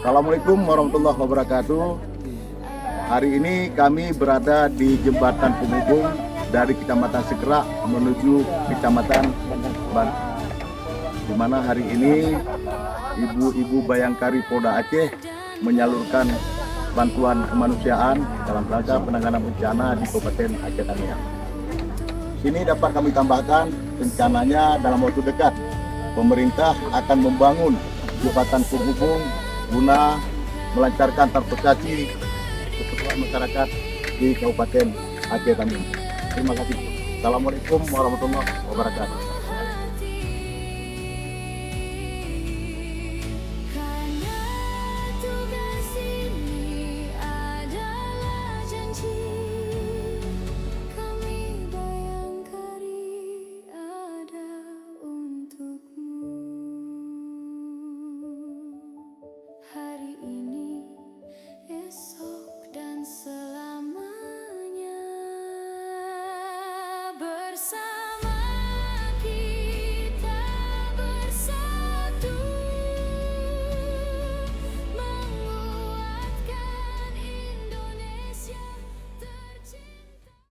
Assalamualaikum warahmatullahi wabarakatuh. Hari ini kami berada di jembatan penghubung dari Kecamatan Sekerak menuju Kecamatan Ban, di mana hari ini ibu-ibu Bayangkari Polda Aceh menyalurkan bantuan kemanusiaan dalam rangka penanganan bencana di Kabupaten Aceh Tamiang. Ini dapat kami tambahkan, rencananya dalam waktu dekat pemerintah akan membangun jembatan penghubung guna melancarkan transportasi kebutuhan masyarakat di Kabupaten Aceh Tamiang. Terima kasih. Assalamualaikum warahmatullahi wabarakatuh.